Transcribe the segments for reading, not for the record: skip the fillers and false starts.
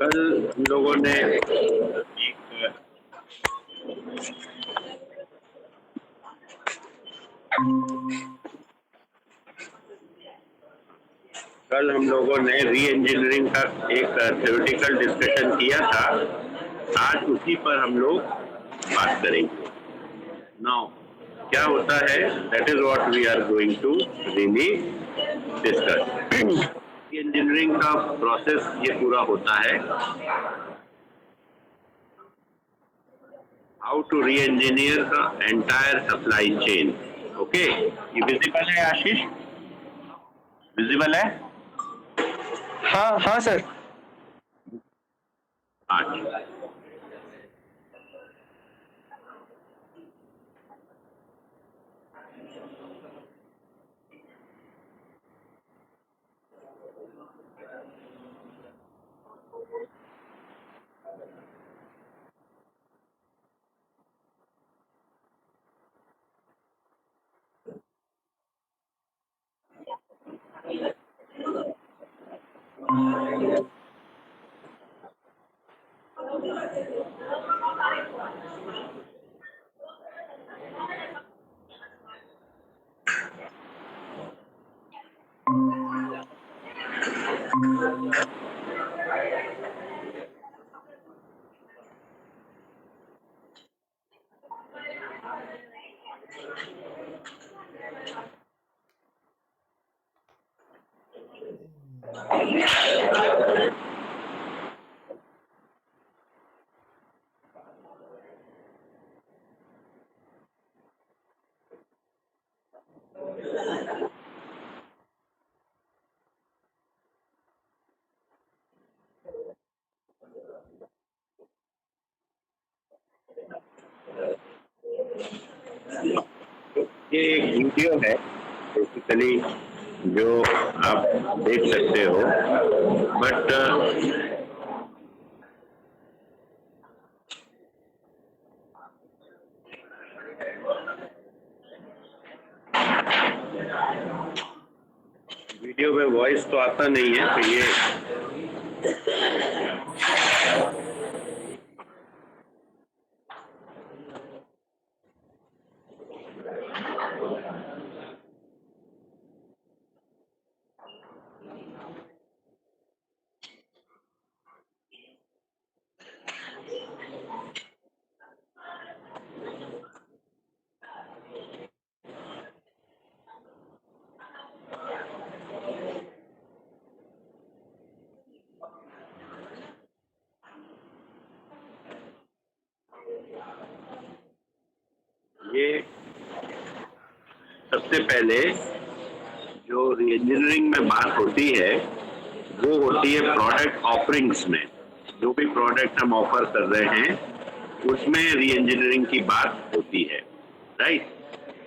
कल हम लोगों ने री इंजीनियरिंग का एक थ्योरेटिकल डिस्कशन किया था। आज उसी पर हम लोग बात करेंगे। नाउ क्या होता है, that is what we are going to really discuss. Engineering का प्रोसेस ये पूरा होता है, हाउ टू री इंजीनियर का एंटायर सप्लाई चेन। ओके, ये विजिबल है आशीष? विजिबल है? हाँ हाँ सर। अच्छा, ये एक वीडियो है बेसिकली जो आप देख सकते हो, बट वीडियो में वॉइस तो आता नहीं है, तो ये सबसे पहले जो इंजीनियरिंग में बात होती है वो होती है प्रोडक्ट ऑफरिंग्स में। जो भी प्रोडक्ट हम ऑफर कर रहे हैं उसमें री इंजीनियरिंग की बात होती है, राइट?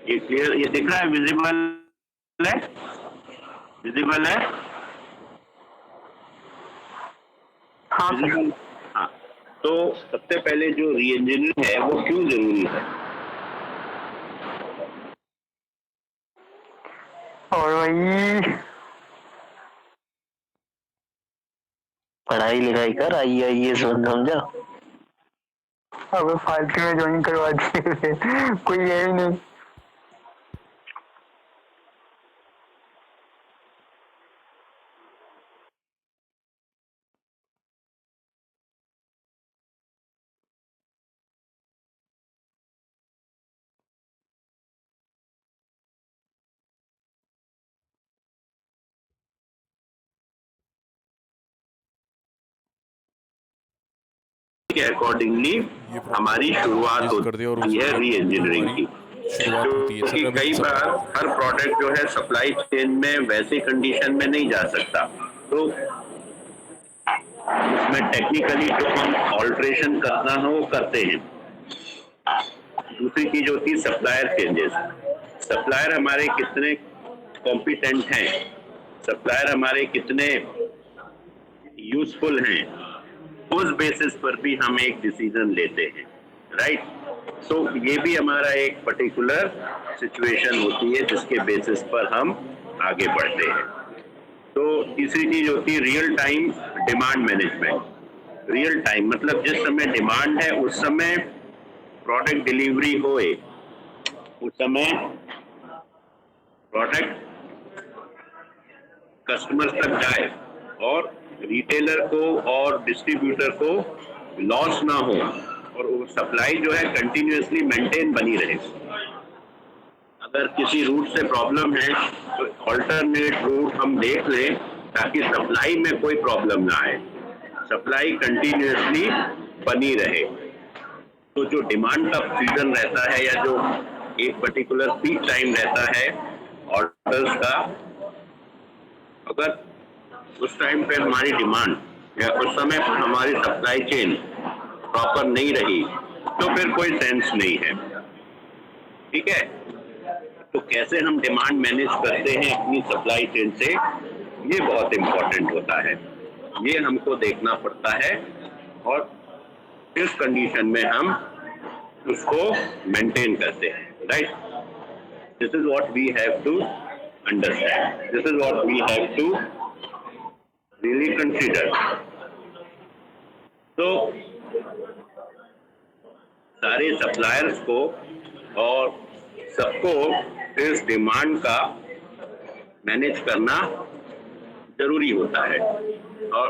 ये क्लियर, ये दिख रहा है? विजिबल है? विजिबल है? हाँ विजिबल? हाँ। तो सबसे पहले जो री इंजीनियरिंग है वो क्यों जरूरी है? और वही पढ़ाई लिखाई कर, IAS समझा। अब फालतू में ज्वाइन करवा दिए कोई है ही नहीं। के अकॉर्डिंगली हमारी शुरुआत होती है री इंजीनियरिंग की। क्योंकि कई बार हर प्रोडक्ट जो है सप्लाई चेन में वैसे कंडीशन में नहीं जा सकता, तो उसमें टेक्निकली जो हम ऑल्ट्रेशन करना है वो करते हैं। दूसरी चीज होती है सप्लायर चेंजेस। सप्लायर हमारे कितने कॉम्पिटेंट हैं, सप्लायर हमारे कितने यूजफुल हैं, उस बेसिस पर भी हम एक डिसीजन लेते हैं, राइट? सो ये भी हमारा एक पर्टिकुलर सिचुएशन होती है जिसके बेसिस पर हम आगे बढ़ते हैं। तो तीसरी चीज होती है real time demand management. Real time मतलब जिस समय डिमांड है उस समय प्रोडक्ट डिलीवरी होए, उस समय प्रोडक्ट कस्टमर तक जाए और रिटेलर को और डिस्ट्रीब्यूटर को लॉस ना हो और सप्लाई जो है कंटिन्यूअसली मेंटेन बनी रहे। अगर किसी रूट से प्रॉब्लम है तो ऑल्टरनेट रूट हम देख लें ताकि सप्लाई में कोई प्रॉब्लम ना आए, सप्लाई कंटिन्यूअसली बनी रहे। तो जो डिमांड का सीजन रहता है या जो एक पर्टिकुलर पीक टाइम रहता है ऑर्डर्स का, अगर उस टाइम पे हमारी डिमांड या उस समय पर हमारी सप्लाई चेन प्रॉपर नहीं रही तो फिर कोई सेंस नहीं है। ठीक है, तो कैसे हम डिमांड मैनेज करते हैं अपनी सप्लाई चेन से, ये बहुत इंपॉर्टेंट होता है, ये हमको देखना पड़ता है और इस कंडीशन में हम उसको मेंटेन करते हैं। Right, this is what we have to understand, this is what we have to really consider. तो सारे सप्लायर्स को और सबको इस डिमांड का मैनेज करना जरूरी होता है और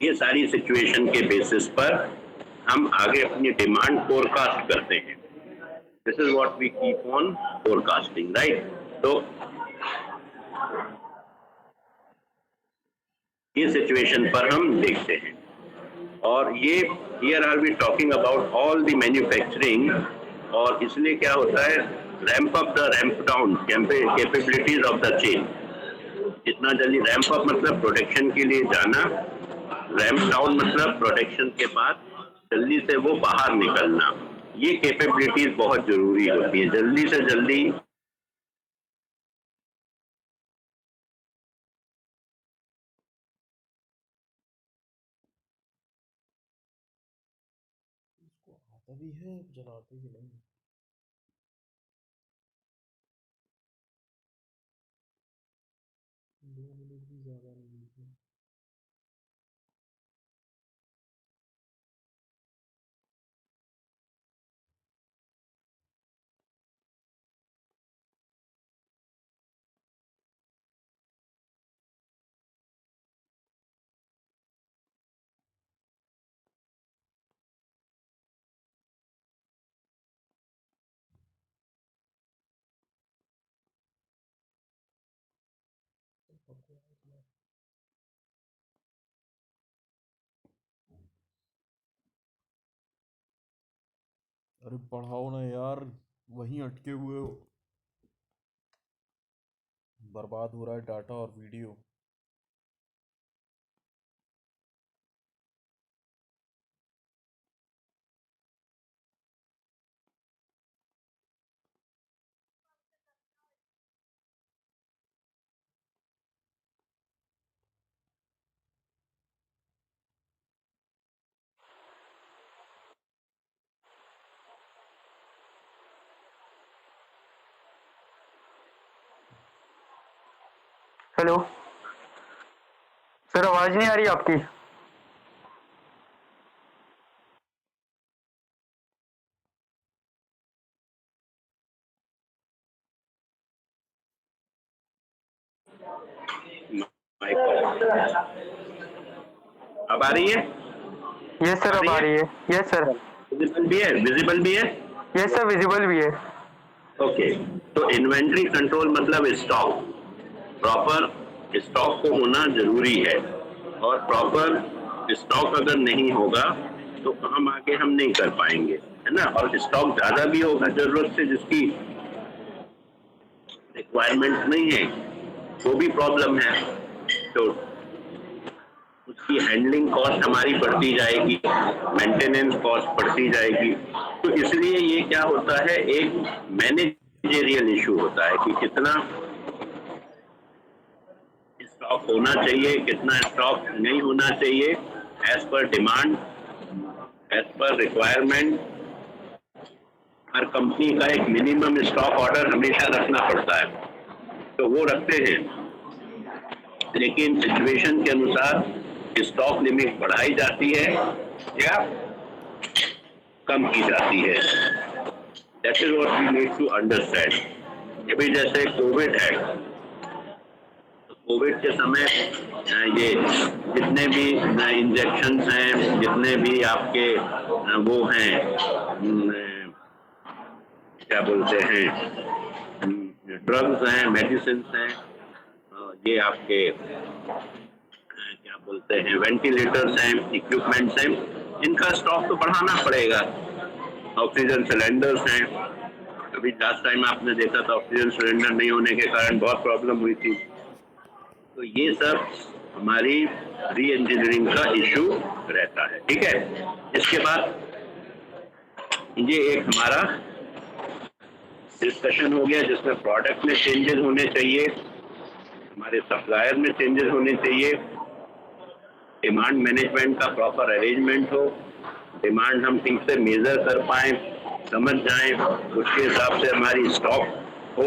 ये सारी सिचुएशन के बेसिस पर हम आगे अपनी डिमांड फोरकास्ट करते हैं। This is what we keep on forecasting, right. तो ये सिचुएशन पर हम देखते हैं और ये here are we talking about all the manufacturing, और इसलिए क्या होता है, ramp up the ramp down capabilities of the chain. जितना जल्दी रैंप अप मतलब प्रोडक्शन के लिए जाना, रैंप डाउन मतलब प्रोडक्शन के बाद जल्दी से वो बाहर निकलना, ये कैपेबिलिटीज बहुत जरूरी होती है। जल्दी से जल्दी इसको आता भी है, जलाते भी नहीं। 2 मिनट भी ज्यादा नहीं हुए। अरे पढ़ाओ ना यार, वहीं अटके हुए हो। बर्बाद हो रहा है डाटा और वीडियो। हेलो सर, आवाज नहीं आ रही आपकी। अब आ रही है? यस सर, अब आ रही है। Yes sir. विजिबल भी है, विजिबल भी है। यस सर, विजिबल भी है। ओके, तो इन्वेंट्री कंट्रोल मतलब स्टॉक, प्रॉपर स्टॉक को होना जरूरी है और प्रॉपर स्टॉक अगर नहीं होगा तो काम आगे हम नहीं कर पाएंगे, है ना। और स्टॉक ज्यादा भी होगा जरूरत से, जिसकी रिक्वायरमेंट नहीं है, वो भी प्रॉब्लम है। तो उसकी हैंडलिंग कॉस्ट हमारी बढ़ती जाएगी, मेंटेनेंस कॉस्ट बढ़ती जाएगी। तो इसलिए ये क्या होता है, एक मैनेजरियल इशू होता है कि कितना स्टॉक होना चाहिए, कितना स्टॉक नहीं होना चाहिए, as per demand, as per requirement. हर कंपनी का एक मिनिमम स्टॉक ऑर्डर हमेशा रखना पड़ता है, तो वो रखते हैं, लेकिन सिचुएशन के अनुसार स्टॉक लिमिट बढ़ाई जाती है या कम की जाती है। That is what we need to understand. अभी जैसे कोविड है, कोविड के समय ये जितने भी इंजेक्शंस हैं, जितने भी आपके वो हैं, क्या बोलते हैं, ड्रग्स हैं, मेडिसिन हैं, ये आपके क्या बोलते हैं, वेंटिलेटर्स हैं, इक्विपमेंट्स हैं, इनका स्टॉक तो बढ़ाना पड़ेगा। ऑक्सीजन सिलेंडर्स हैं, अभी लास्ट टाइम आपने देखा था ऑक्सीजन सिलेंडर नहीं होने के कारण बहुत प्रॉब्लम हुई थी। तो ये सब हमारी री इंजीनियरिंग का इशू रहता है। ठीक है, इसके बाद ये एक हमारा डिस्कशन हो गया जिसमें प्रोडक्ट में चेंजेस होने चाहिए, हमारे सप्लायर में चेंजेस होने चाहिए, डिमांड मैनेजमेंट का प्रॉपर अरेंजमेंट हो, डिमांड हम ठीक से मेजर कर पाए, समझ जाएं, उसके हिसाब से हमारी स्टॉक हो,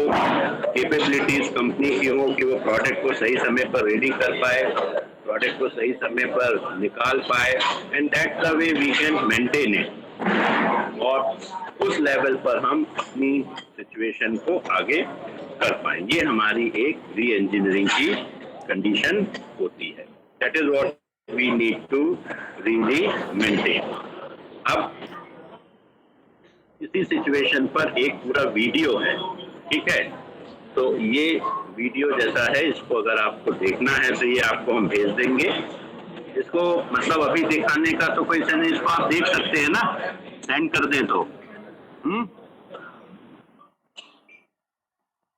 कैपेबिलिटीज कंपनी की हो कि वो प्रोडक्ट को सही समय पर रेडी कर पाए, प्रोडक्ट को सही समय पर निकाल पाए, and that's the way we can maintain it, और उस लेवल पर हम अपनी सिचुएशन को आगे कर पाए। ये हमारी एक री इंजीनियरिंग की कंडीशन होती है। That is what we need to really maintain. अब इसी सिचुएशन पर एक पूरा वीडियो है, ठीक है, तो ये वीडियो जैसा है, इसको अगर आपको देखना है तो ये आपको हम भेज देंगे। इसको मतलब अभी दिखाने का तो कोई से नहीं, इसको आप देख सकते हैं ना, सेंड कर दें तो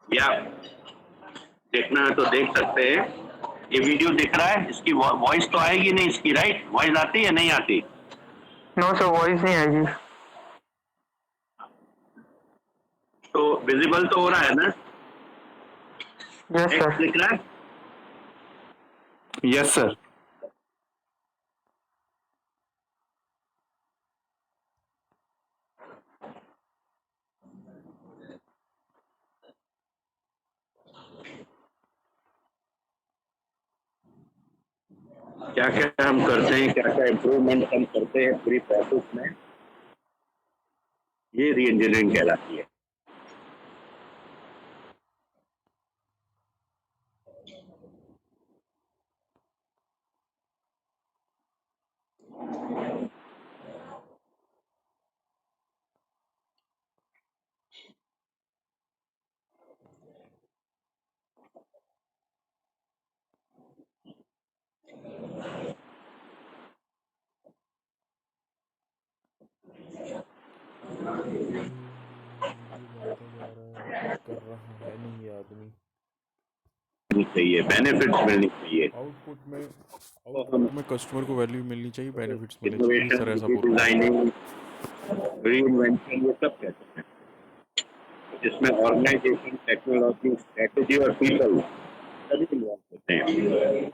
या देखना है तो देख सकते हैं। ये वीडियो दिख रहा है, इसकी वॉइस तो आएगी नहीं इसकी, राइट? वॉइस आती है नहीं आती? नो सर, वॉइस नहीं आएगी। तो विजिबल तो हो रहा है ना? Yes sir. दिख रहा है? Yes sir. क्या क्या हम करते हैं, क्या क्या इम्प्रूवमेंट हम करते हैं पूरी प्रोसेस में, ये री इंजीनियरिंग कहलाती है। बनता जा रहा है, कुछ कर रहा है नहीं ये आदमी। चाहिए बेनिफिट्स मिलनी चाहिए, आउटपुट में कस्टमर को वैल्यू मिलनी चाहिए, बेनिफिट्स मिलने चाहिए, सर ऐसा बोल रहा है। डिजाइनिंग, रीइन्वेंशन, ये सब कहते हैं। इसमें ऑर्गेनाइजेशन, टेक्नोलॉजी, स्ट्रेटेजी और पीपल सभी इन्वॉल्व होते हैं।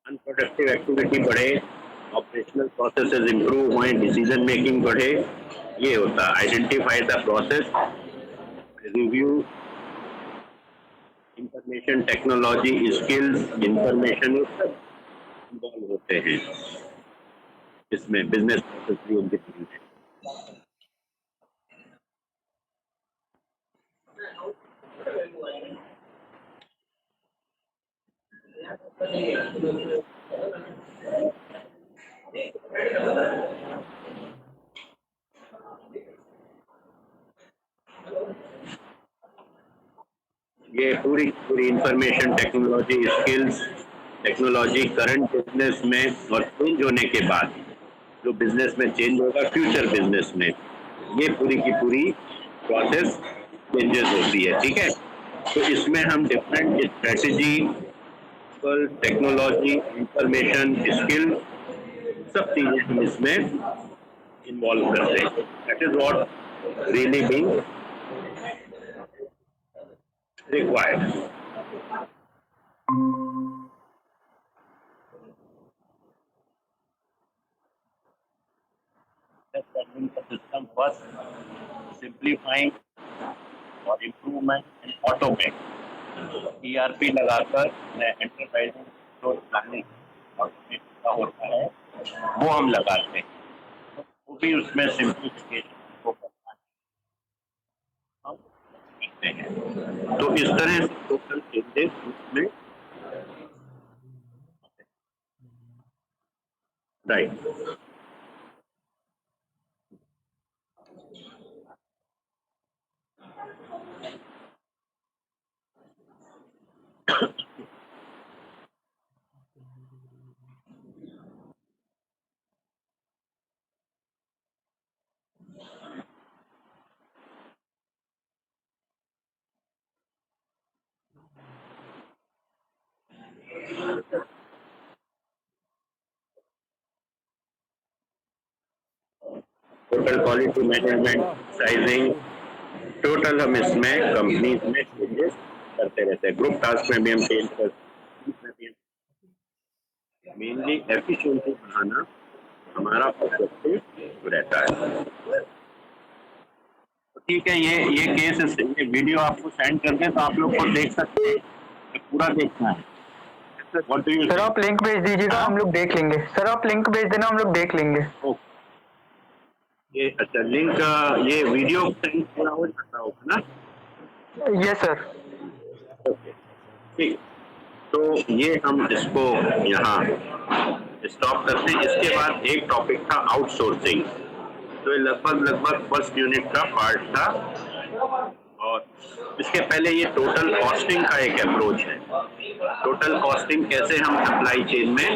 अनप्रोडक्टिव एक्टिविटी बढ़े, ऑपरेशनल प्रोसेसेस इंप्रूव हों, डिसीजन मेकिंग बढ़े, ये होता है। Identify the process, review information technology skills, information सब इन्वॉल्व होते हैं इसमें, बिजनेस प्रोसेस में। ये पूरी पूरी information technology skills technology current business में और चेंज होने के बाद जो बिजनेस में चेंज होगा फ्यूचर बिजनेस में, ये पूरी की पूरी प्रोसेस चेंजेस होती है। ठीक है, तो इसमें हम different strategy, technology, information, skill, सब चीजें हम इसमें इन्वॉल्व करते हैं। That is what really being required. Understanding the system first, simplifying और इम्प्रूवमेंट एंड ऑटोमेट, ERP लगाकर एंटरप्राइज प्लानिंग ऑटोमेट का होता है वो हम लगाते हैं, तो वो भी उसमें सिंप्लीफिकेशन को करना है, हम करते हैं। तो इस तरह से टोटल चेंजेस उसमें right. Total quality management, sizing, total हम इसमें कंपनी में चेंजेस करते रहते हैं। ग्रुप टास्क में भी हम चेंज करते हैं। मेनली एफिशिएंसी बढ़ाना हमारा ऑब्जेक्टिव रहता है। तो ठीक है, ये केस, ये वीडियो आपको सेंड कर दें तो आप लोग को देख सकते हैं, पूरा देखना है। What do you सर आप लिंक भेज दीजिएगा, हम लोग देख लेंगे। सर आप लिंक भेज देना, हम लोग देख लेंगे। ये अच्छा लिंक, ये वीडियो पूरा हो जाता होगा ना? Yes sir. ओके ठीक, तो ये हम इसको यहाँ स्टॉप करते हैं। इसके बाद एक टॉपिक था आउटसोर्सिंग, तो ये लगभग फर्स्ट यूनिट का पार्ट था, और इसके पहले ये टोटल कॉस्टिंग का एक अप्रोच है। टोटल कॉस्टिंग कैसे हम सप्लाई चेन में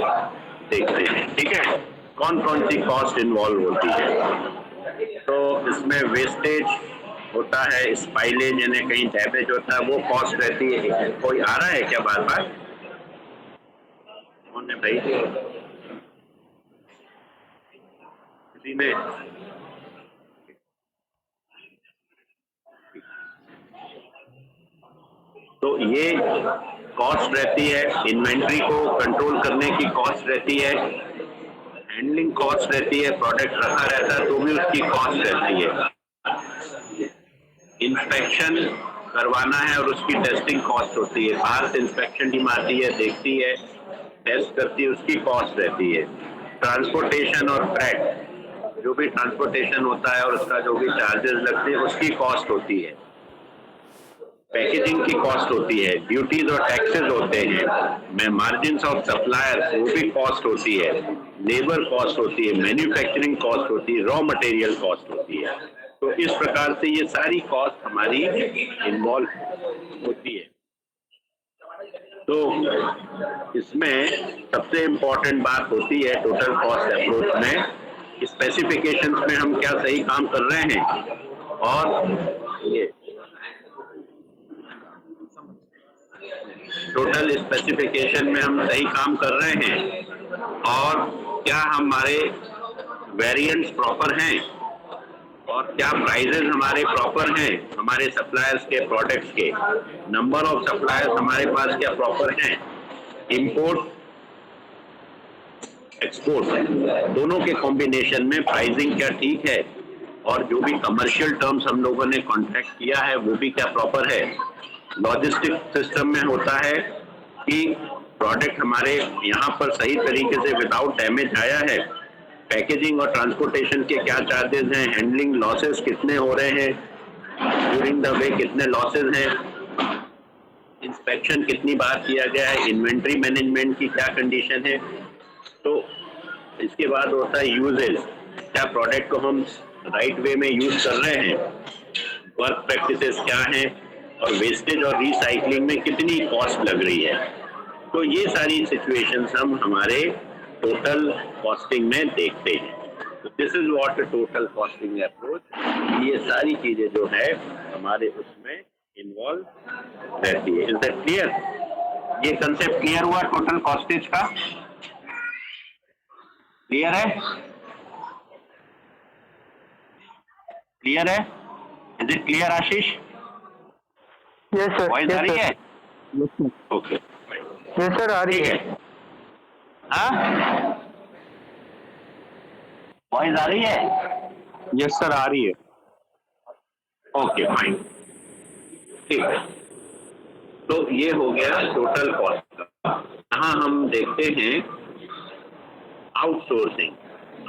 देखते हैं, ठीक है, कौन कौन सी कॉस्ट इन्वॉल्व होती है। तो इसमें वेस्टेज होता है, स्पाइलेज यानी कहीं डैमेज होता है, वो कॉस्ट रहती है। कोई आ रहा है क्या बार बार? कौन है भाई? किसी ने? तो ये कॉस्ट रहती है, इन्वेंट्री को कंट्रोल करने की कॉस्ट रहती है, हैंडलिंग कॉस्ट रहती है, प्रोडक्ट रखा रहता है तो भी उसकी कॉस्ट रहती है, इंस्पेक्शन करवाना है और उसकी टेस्टिंग कॉस्ट होती है, बाहर से इंस्पेक्शन टीम आती है, देखती है, टेस्ट करती है, उसकी कॉस्ट रहती है, ट्रांसपोर्टेशन और फ्रेट, जो भी ट्रांसपोर्टेशन होता है और उसका जो भी चार्जेस लगते हैं उसकी कॉस्ट होती है, पैकेजिंग की कॉस्ट होती है, ड्यूटीज और टैक्सेस होते हैं, मार्जिन ऑफ सप्लायर्स वो भी कॉस्ट होती है, लेबर कॉस्ट होती है, मैन्युफैक्चरिंग कॉस्ट होती है, रॉ मटेरियल कॉस्ट होती है। तो इस प्रकार से ये सारी कॉस्ट हमारी इन्वॉल्व होती है। तो इसमें सबसे इम्पोर्टेंट बात होती है टोटल कॉस्ट अप्रोच में, स्पेसिफिकेशंस में हम क्या सही काम कर रहे हैं, और ये टोटल स्पेसिफिकेशन में हम सही काम कर रहे हैं, और क्या हमारे वेरिएंट्स प्रॉपर हैं, और क्या प्राइजेस हमारे प्रॉपर हैं, हमारे सप्लायर्स के प्रोडक्ट्स के, नंबर ऑफ सप्लायर्स हमारे पास क्या प्रॉपर हैं, इंपोर्ट एक्सपोर्ट दोनों के कॉम्बिनेशन में प्राइसिंग क्या ठीक है, और जो भी कमर्शियल टर्म्स हम लोगों ने कॉन्ट्रैक्ट किया है वो भी क्या प्रॉपर है। लॉजिस्टिक सिस्टम में होता है कि प्रोडक्ट हमारे यहाँ पर सही तरीके से विदाउट डैमेज आया है, पैकेजिंग और ट्रांसपोर्टेशन के क्या चार्जेस हैं, हैंडलिंग लॉसेस कितने हो रहे हैं, ड्यूरिंग द वे कितने लॉसेस हैं, इंस्पेक्शन कितनी बार किया गया है, इन्वेंट्री मैनेजमेंट की क्या कंडीशन है। तो इसके बाद होता है यूजेज, क्या प्रोडक्ट को हम राइट वे में यूज कर रहे हैं, वर्क प्रैक्टिसेस क्या हैं, और वेस्टेज और रिसाइकलिंग में कितनी कॉस्ट लग रही है। तो ये सारी सिचुएशंस हम हमारे टोटल कॉस्टिंग में देखते हैं। तो this is what total costing approach, ये सारी चीजें जो है हमारे उसमें इन्वॉल्व रहती है। Is that clear? ये कंसेप्ट क्लियर हुआ टोटल कॉस्टेज का? क्लियर है? क्लियर है? Is it clear Ashish? Yes sir. Voice आ रही है? ओके, यस सर, आ रही ठीक है। है। हाँ, वॉइस आ रही है? यस सर, आ रही है। ओके फाइन, ठीक है। तो ये हो गया टोटल कॉस्ट का। यहाँ हम देखते हैं आउटसोर्सिंग।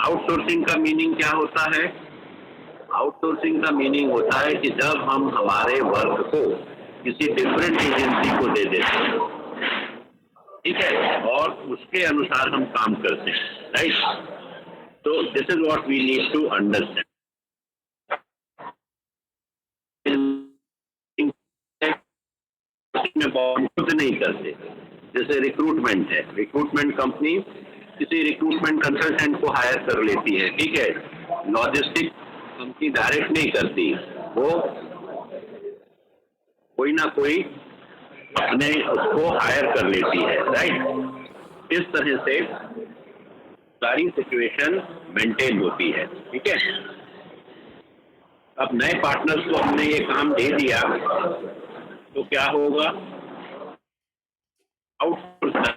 आउटसोर्सिंग का मीनिंग क्या होता है? आउटसोर्सिंग का मीनिंग होता है कि जब हम हमारे वर्क को किसी डिफरेंट एजेंसी को दे देते हैं, ठीक है, और उसके अनुसार हम काम करते हैं, राइट? तो this is what we need to understand. खुद नहीं करते। जैसे रिक्रूटमेंट है, रिक्रूटमेंट कंपनी किसी रिक्रूटमेंट कंसल्टेंट को हायर कर लेती है, ठीक है। लॉजिस्टिक कंपनी डायरेक्ट नहीं करती, वो कोई ना कोई अपने उसको हायर कर लेती है, राइट? इस तरह से सारी सिचुएशन मेंटेन होती है, ठीक है। अब नए पार्टनर्स को हमने ये काम दे दिया तो क्या होगा? आउटसोर्स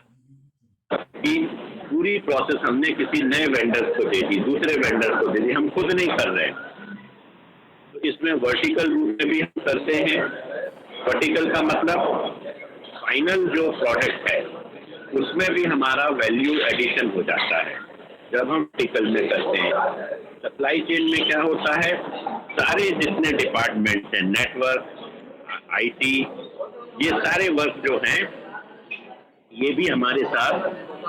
की पूरी प्रोसेस हमने किसी नए वेंडर को दे दी, दूसरे वेंडर को दे दी, हम खुद नहीं कर रहे हैं। तो इसमें वर्टिकल रूप में भी हम करते हैं। वर्टिकल का मतलब फाइनल जो प्रोडक्ट है उसमें भी हमारा वैल्यू एडिशन हो जाता है जब हम वर्टिकल में करते हैं। सप्लाई चेन में क्या होता है? सारे जितने डिपार्टमेंट्स हैं, नेटवर्क, आईटी, ये सारे वर्क जो हैं ये भी हमारे साथ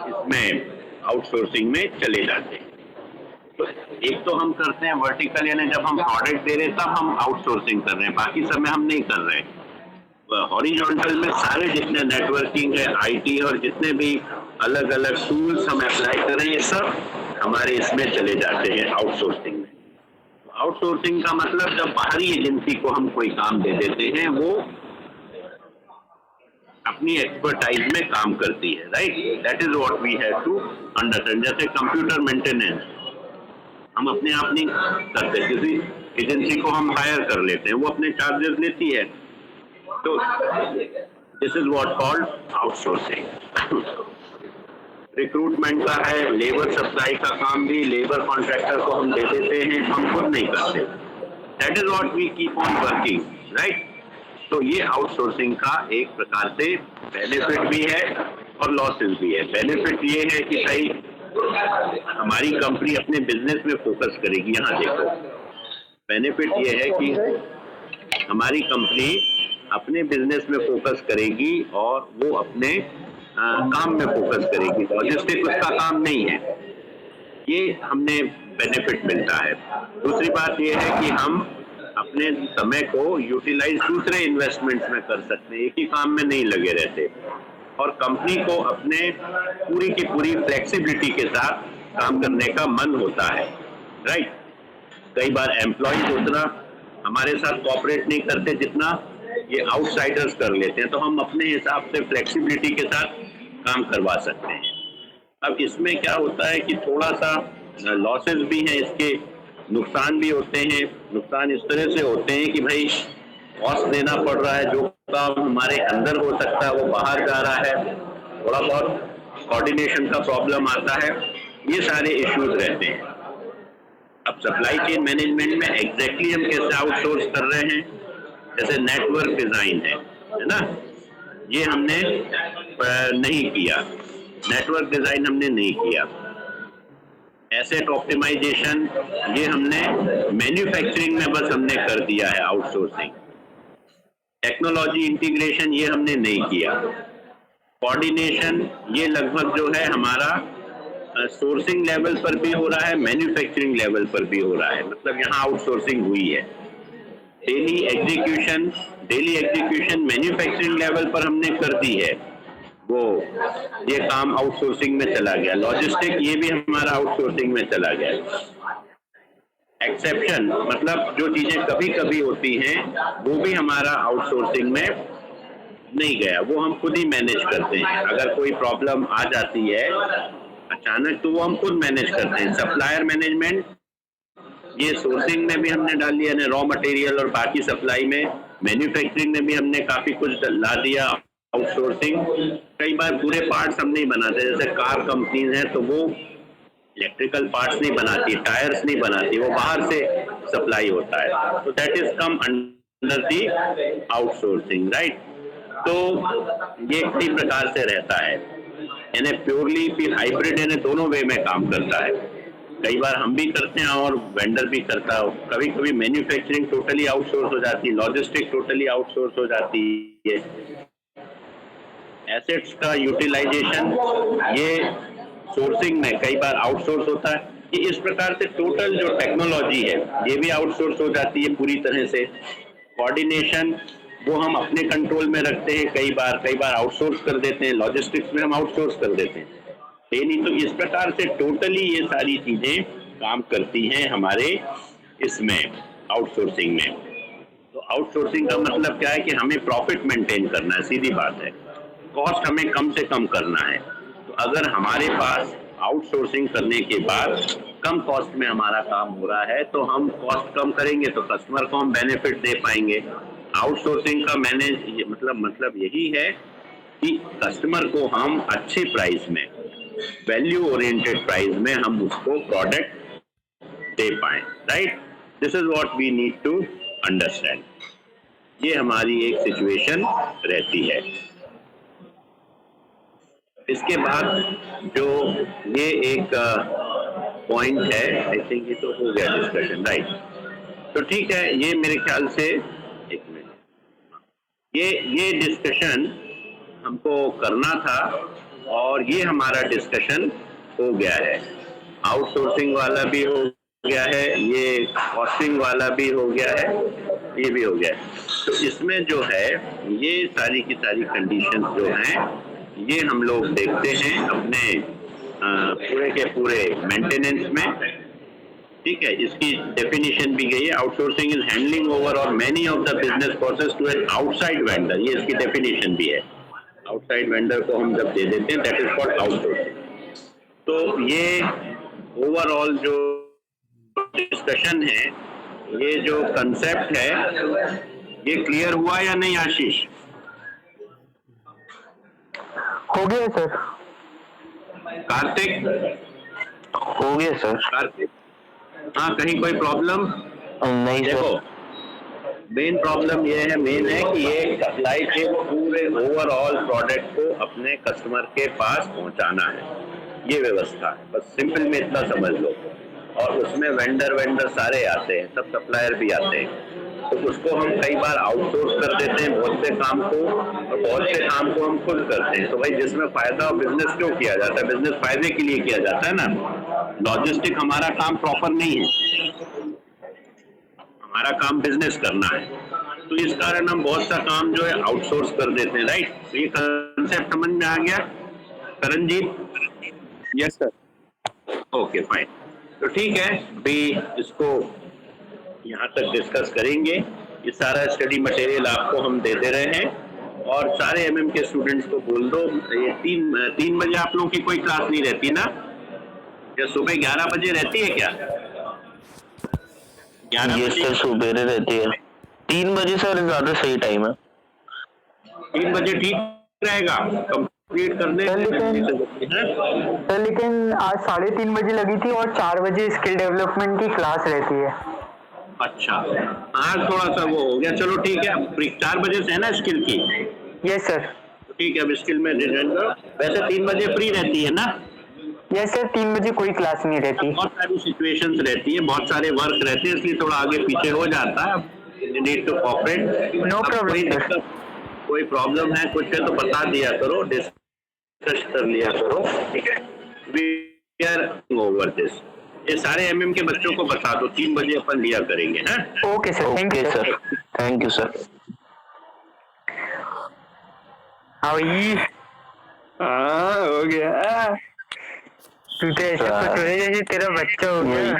इसमें आउटसोर्सिंग में चले जाते हैं। तो एक तो हम करते हैं वर्टिकल, यानी जब हम प्रोडक्ट दे रहे हैं तब हम आउटसोर्सिंग कर रहे हैं, बाकी समय हम नहीं कर रहे हैं। हॉरिजॉन्टल में सारे जितने नेटवर्किंग है, आईटी और जितने भी अलग अलग टूल्स हम अप्लाई कर रहे हैं, ये सब हमारे इसमें चले जाते हैं आउटसोर्सिंग में। आउटसोर्सिंग का मतलब जब बाहरी एजेंसी को हम कोई काम दे देते हैं, वो अपनी एक्सपर्टाइज में काम करती है, right? That is what we have to understand. जैसे कंप्यूटर मेंटेनेंस हम अपने आप नहीं करते, किसी एजेंसी को हम हायर कर लेते हैं, वो अपने चार्जेस लेती है। तो this is what called outsourcing. Recruitment का है, लेबर सप्लाई का काम भी लेबर कॉन्ट्रैक्टर को हम दे देते हैं, हम खुद नहीं करते। That is what we keep on working, right? तो ये आउटसोर्सिंग का एक प्रकार से बेनिफिट भी है और लॉसेस भी है। बेनिफिट ये है कि भाई हमारी कंपनी अपने बिजनेस में फोकस करेगी। यहाँ देखो, बेनिफिट ये है कि हमारी कंपनी अपने बिजनेस में फोकस करेगी और वो अपने काम में फोकस करेगी। लॉजिस्टिक उसका काम नहीं है, ये हमने बेनिफिट मिलता है। दूसरी बात ये है कि हम अपने समय को यूटिलाइज दूसरे इन्वेस्टमेंट्स में कर सकते हैं, एक ही काम में नहीं लगे रहते। और कंपनी को अपने पूरी की पूरी फ्लेक्सिबिलिटी के साथ काम करने का मन होता है, राइट? कई बार एम्प्लॉयज उतना हमारे साथ कोऑपरेट नहीं करते जितना ये आउटसाइडर्स कर लेते हैं, तो हम अपने हिसाब से फ्लेक्सिबिलिटी के साथ काम करवा सकते हैं। अब इसमें क्या होता है कि थोड़ा सा लॉसेस भी हैं, इसके नुकसान भी होते हैं। नुकसान इस तरह से होते हैं कि भाई कॉस्ट देना पड़ रहा है, जो काम हमारे अंदर हो सकता है वो बाहर जा रहा है, थोड़ा बहुत कोऑर्डिनेशन का प्रॉब्लम आता है, ये सारे इश्यूज रहते हैं। अब सप्लाई चेन मैनेजमेंट में एग्जैक्टली हम कैसे आउटसोर्स कर रहे हैं? जैसे नेटवर्क डिजाइन है ना, ये हमने नहीं किया, नेटवर्क डिजाइन हमने नहीं किया। एसेट ऑप्टिमाइजेशन ये हमने मैन्युफैक्चरिंग में बस हमने कर दिया है आउटसोर्सिंग। टेक्नोलॉजी इंटीग्रेशन ये हमने नहीं किया। कोऑर्डिनेशन ये लगभग जो है हमारा सोर्सिंग लेवल पर भी हो रहा है, मैन्युफैक्चरिंग लेवल पर भी हो रहा है, मतलब यहाँ आउटसोर्सिंग हुई है। डेली एग्जीक्यूशन मैन्युफैक्चरिंग लेवल पर हमने कर दी है, वो ये काम आउटसोर्सिंग में चला गया। लॉजिस्टिक ये भी हमारा आउटसोर्सिंग में चला गया। एक्सेप्शन मतलब जो चीजें कभी कभी होती हैं वो भी हमारा आउटसोर्सिंग में नहीं गया, वो हम खुद ही मैनेज करते हैं। अगर कोई प्रॉब्लम आ जाती है अचानक तो वो हम खुद मैनेज करते हैं। सप्लायर मैनेजमेंट ये सोर्सिंग में भी हमने डाल दिया, रॉ मटेरियल और बाकी सप्लाई में। मैन्युफैक्चरिंग में भी हमने काफी कुछ ला दिया आउटसोर्सिंग। कई बार पूरे पार्ट्स हम नहीं बनाते, जैसे कार कंपनीज हैं तो वो इलेक्ट्रिकल पार्ट्स नहीं बनाती, टायर्स नहीं बनाती, वो बाहर से सप्लाई होता है, तो that is come under the outsourcing, right. तो ये कई प्रकार से रहता है, यानी प्योरली फिर हाइब्रिड यानी दोनों वे में काम करता है। कई बार हम भी करते हैं और वेंडर भी करता है। कभी कभी मैन्युफैक्चरिंग टोटली आउटसोर्स हो जाती है, लॉजिस्टिक टोटली आउटसोर्स हो जाती है। एसेट्स का यूटिलाइजेशन ये सोर्सिंग में कई बार आउटसोर्स होता है। ये इस प्रकार से टोटल जो टेक्नोलॉजी है ये भी आउटसोर्स हो जाती है पूरी तरह से। कोऑर्डिनेशन वो हम अपने कंट्रोल में रखते हैं, कई बार आउटसोर्स कर देते हैं, लॉजिस्टिक्स में हम आउटसोर्स कर देते हैं। नहीं तो इस प्रकार से टोटली ये सारी चीजें काम करती हैं हमारे इसमें आउटसोर्सिंग में। तो आउटसोर्सिंग का मतलब क्या है कि हमें प्रॉफिट मेंटेन करना है, सीधी बात है। कॉस्ट हमें कम से कम करना है। तो अगर हमारे पास आउटसोर्सिंग करने के बाद कम कॉस्ट में हमारा काम हो रहा है तो हम कॉस्ट कम करेंगे तो कस्टमर को हम बेनिफिट दे पाएंगे। आउटसोर्सिंग का मतलब यही है कि कस्टमर को हम अच्छे प्राइस में, वैल्यू ओरिएंटेड प्राइस में हम उसको प्रोडक्ट दे पाएं, right. This is what we need to understand. ये हमारी एक सिचुएशन रहती है। इसके बाद जो ये एक पॉइंट है, आई थिंक ये तो हो गया डिस्कशन, राइट। तो ठीक है, ये मेरे ख्याल से एक मिनट, ये डिस्कशन हमको करना था और ये हमारा डिस्कशन हो गया है। आउटसोर्सिंग वाला भी हो गया है, ये कॉस्टिंग वाला भी हो गया है, ये भी हो गया है। तो इसमें जो है ये सारी की सारी कंडीशंस जो हैं ये हम लोग देखते हैं अपने पूरे के पूरे मेंटेनेंस में, ठीक है। इसकी डेफिनेशन भी गई है, outsourcing is handling over or many of the business process to an outside vendor, ये इसकी डेफिनेशन भी है। आउटसाइड वेंडर को हम जब दे देते हैं दैट इज कॉल्ड आउटसोर्सिंग। तो ये ओवरऑल जो डिस्कशन है, ये जो कंसेप्ट है, ये क्लियर हुआ या नहीं आशीष? हो गया सर। कार्तिक हो गया सर। कार्तिक, हाँ, कहीं कोई प्रॉब्लम? नहीं सर। देखो, मेन प्रॉब्लम ये है कि ये सप्लाई चेन पूरे ओवरऑल प्रोडक्ट को अपने कस्टमर के पास पहुंचाना है, ये व्यवस्था है। बस सिंपल में इतना समझ लो। और उसमें वेंडर सारे आते हैं, सब सप्लायर भी आते हैं। तो उसको हम कई बार आउटसोर्स कर देते हैं बहुत से काम को, और बहुत से काम को हम खुद करते हैं। तो भाई जिसमें फायदा हो बिजनेस क्यों किया जाता है? बिजनेस फायदे के लिए किया जाता है ना। लॉजिस्टिक हमारा काम प्रॉपर नहीं है, हमारा काम बिजनेस करना है। तो इस कारण हम बहुत सा काम जो है आउटसोर्स कर देते हैं, राइट। तो ये कंसेप्ट समझ में आ गया Karanjit? Yes sir. Okay, fine. तो ठीक है, अभी इसको यहाँ तक डिस्कस करेंगे। ये सारा स्टडी मटेरियल आपको हम दे दे रहे हैं और सारे एमएम के स्टूडेंट्स को बोल दो, ये 3 बजे आप लोगों की कोई क्लास नहीं रहती ना? या सुबह 11 बजे रहती है क्या? 11 बजे सर सुबह रहती है। 3 बजे सर ज्यादा सही टाइम है। 3 बजे ठीक रहेगा कंप्लीट करने। लेकिन आज 3:30 बजे लगी थी और 4 बजे स्किल डेवलपमेंट की क्लास रहती है। अच्छा, आज थोड़ा सा वो हो गया। चलो ठीक है, 4 बजे से है ना स्किल की? Yes sir. ठीक है, अब स्किल में ज्वाइन करो। वैसे 3 बजे फ्री रहती है ना? यस सर, 3 बजे कोई क्लास नहीं रहती। बहुत सारी सिचुएशंस रहती है, बहुत सारे वर्क रहते हैं, इसलिए थोड़ा आगे पीछे हो जाता है। Need to cooperate. No problem. कोई प्रॉब्लम है कुछ है तो बता दिया करो, डिस्कस कर लिया करो, ठीक है। We are over this. ये सारे एमएम के बच्चों को बता दो, 3 बजे अपन लिया करेंगे। हैं? Okay sir, thank you sir. Thank you sir. हाँ भाई, हाँ हो गया। तू तो ऐसे कुछ हो जैसे तेरा बच्चा हो गया।